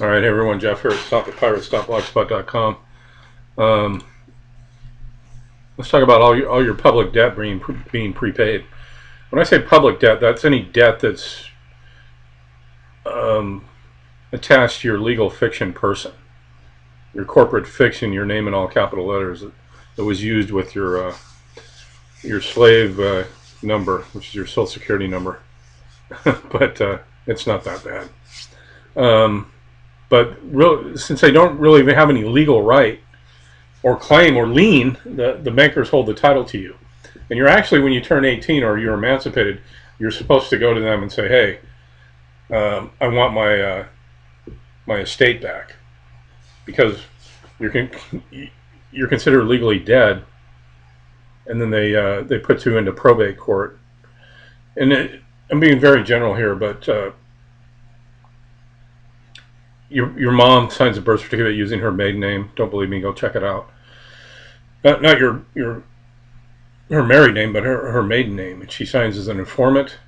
All right, hey everyone, Jeff here at StopThePirates.blogspot.com. Um, let's talk about all your public debt being prepaid. When I say public debt, that's any debt that's um, attached to your legal fiction person, your corporate fiction, your name in all capital letters that was used with your slave number, which is your Social Security number. But it's not that bad. Um, but since they don't really have any legal right or claim or lien, the bankers hold the title to you. And you're actually, when you turn 18 or you're emancipated, you're supposed to go to them and say, hey, I want my estate back, because you're considered legally dead, and then they put you into probate court. And I'm being very general here, but your mom signs a birth certificate using her maiden name. Don't believe me? Go check it out. Not your her married name, but her maiden name, and she signs as an informant.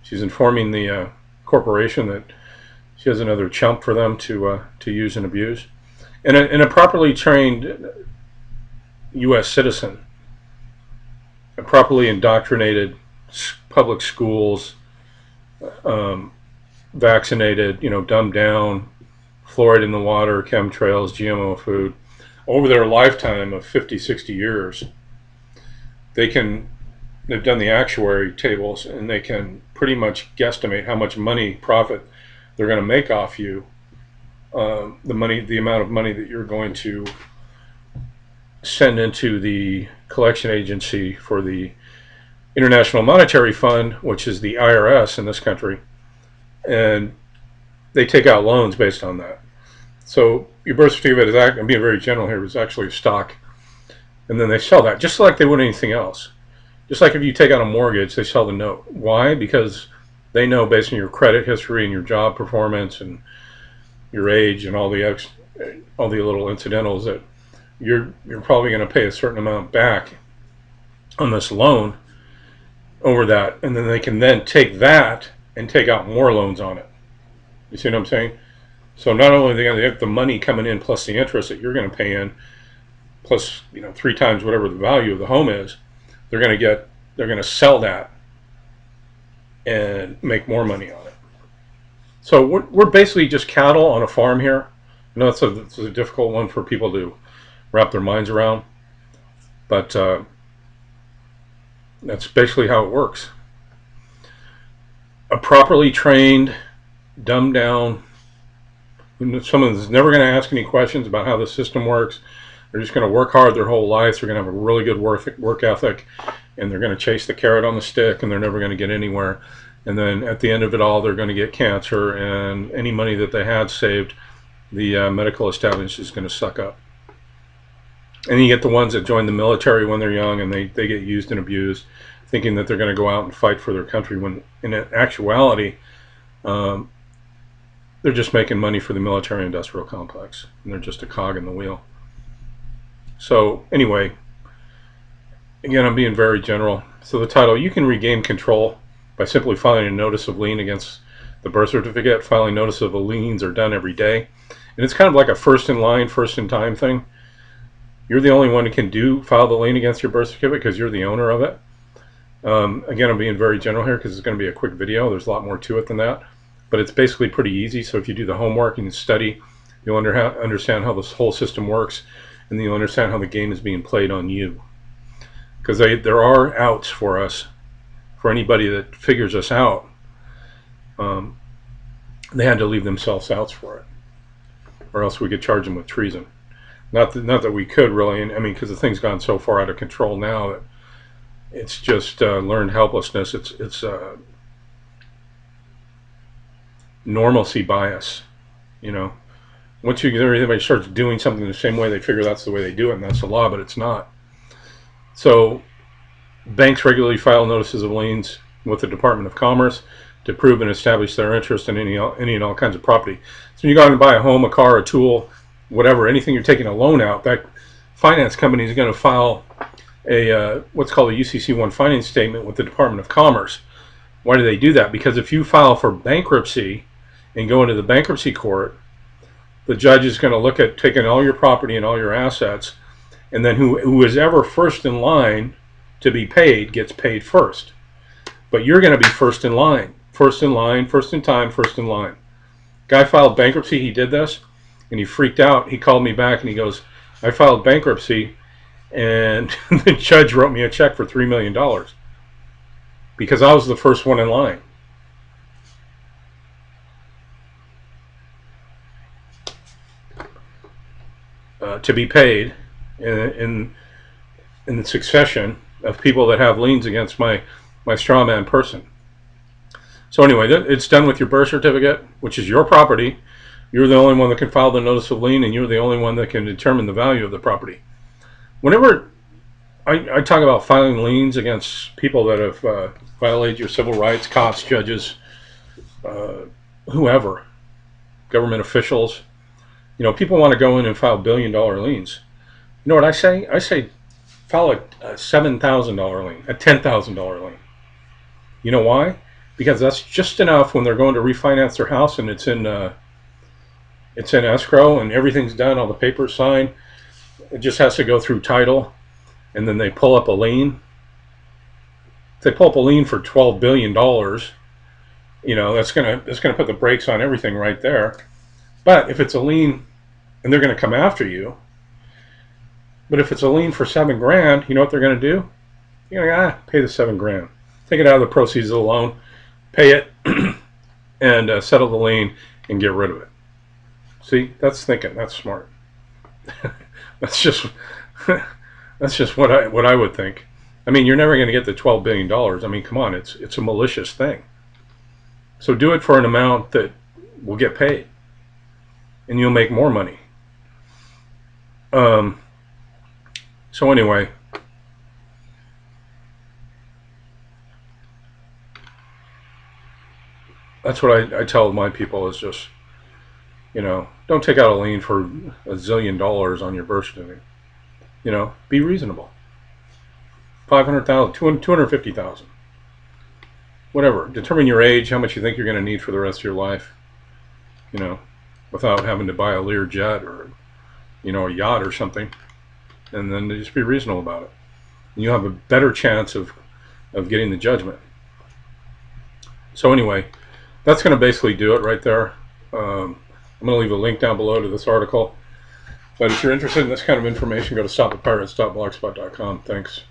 She's informing the corporation that she has another chump for them to use and abuse. And a properly trained U.S. citizen, a properly indoctrinated public schools, um, vaccinated, dumbed down, fluoride in the water, chemtrails, GMO food, over their lifetime of 50, 60 years, they've done the actuary tables, and they can pretty much guesstimate how much profit they're going to make off you. The amount of money that you're going to send into the collection agency for the International Monetary Fund, which is the IRS in this country, and they take out loans based on that. So your birth certificate I'm being very general here, is actually stock, and then they sell that just like they would anything else. Just like if you take out a mortgage, they sell the note. Why? Because they know, based on your credit history and your job performance and your age and all the little incidentals, that you're probably going to pay a certain amount back on this loan over that, and then they can then take that and take out more loans on it. You see what I'm saying? So not only are they going to get the money coming in plus the interest that you're going to pay in, plus 3 times whatever the value of the home is, they're going to sell that and make more money on it. So we're basically just cattle on a farm here. I know it's a difficult one for people to wrap their minds around, but that's basically how it works. A properly trained, dumbed down, someone that's never going to ask any questions about how the system works. They're just going to work hard their whole lives. They're going to have a really good work ethic, and they're going to chase the carrot on the stick, and they're never going to get anywhere. And then at the end of it all, they're going to get cancer, and any money that they had saved, the medical establishment is going to suck up. And you get the ones that join the military when they're young, and they get used and abused, thinking that they're going to go out and fight for their country, when in actuality, they're just making money for the military-industrial complex, and they're just a cog in the wheel. So anyway, again, I'm being very general. So the title: you can regain control by simply filing a notice of lien against the birth certificate. Filing notice of liens are done every day, and it's kind of like a first in line, first in time thing. You're the only one who can file the lien against your birth certificate because you're the owner of it. Again, I'm being very general here because it's going to be a quick video. There's a lot more to it than that, but it's basically pretty easy. So if you do the homework and you study, you'll understand how this whole system works, and then you'll understand how the game is being played on you. Because there are outs for us, for anybody that figures us out. They had to leave themselves outs for it, or else we could charge them with treason. Not that we could really, because the thing's gone so far out of control now that it's just learned helplessness. It's normalcy bias. Once everybody starts doing something the same way, they figure that's the way they do it, and that's the law, but it's not. So banks regularly file notices of liens with the Department of Commerce to prove and establish their interest in any and all kinds of property. So when you go out and buy a home, a car, a tool, whatever, anything you're taking a loan out, that finance company is going to file a what's called a UCC-1 finance statement with the Department of Commerce. Why do they do that? Because if you file for bankruptcy and go into the bankruptcy court, the judge is going to look at taking all your property and all your assets, and then who is ever first in line to be paid gets paid first. But you're going to be first in line, first in line, first in time, first in line. Guy filed bankruptcy. He did this, and he freaked out. He called me back, and he goes, I filed bankruptcy, and the judge wrote me a check for $3 million because I was the first one in line. To be paid in the succession of people that have liens against my straw man person. So anyway, it's done with your birth certificate, which is your property. You're the only one that can file the notice of lien, and you're the only one that can determine the value of the property. Whenever I talk about filing liens against people that have violated your civil rights, cops, judges, whoever, government officials, people want to go in and file billion-dollar liens. You know what I say? I say file a $7,000 lien, a $10,000 lien. You know why? Because that's just enough when they're going to refinance their house and it's in escrow and everything's done, all the papers signed. It just has to go through title, and then they pull up a lien. If they pull up a lien for $12 billion, that's gonna put the brakes on everything right there. But if it's a lien, and they're going to come after you, but if it's a lien for $7,000, you know what they're going to do? You're going to pay the $7,000, take it out of the proceeds of the loan, pay it, and settle the lien and get rid of it. See, that's thinking. That's smart. that's just what I would think. I mean, you're never going to get the $12 billion. I mean, come on, it's a malicious thing. So do it for an amount that will get paid, and you'll make more money. So anyway, that's what I tell my people is just, don't take out a lien for $1 zillion on your birth certificate. Be reasonable. 500,000, 250,000, whatever. Determine your age, how much you think you're going to need for the rest of your life, without having to buy a Lear jet or, a yacht or something. And then just be reasonable about it. And you'll have a better chance of getting the judgment. So anyway, that's going to basically do it right there. I'm going to leave a link down below to this article. But if you're interested in this kind of information, go to stopthepirates.blogspot.com. Thanks.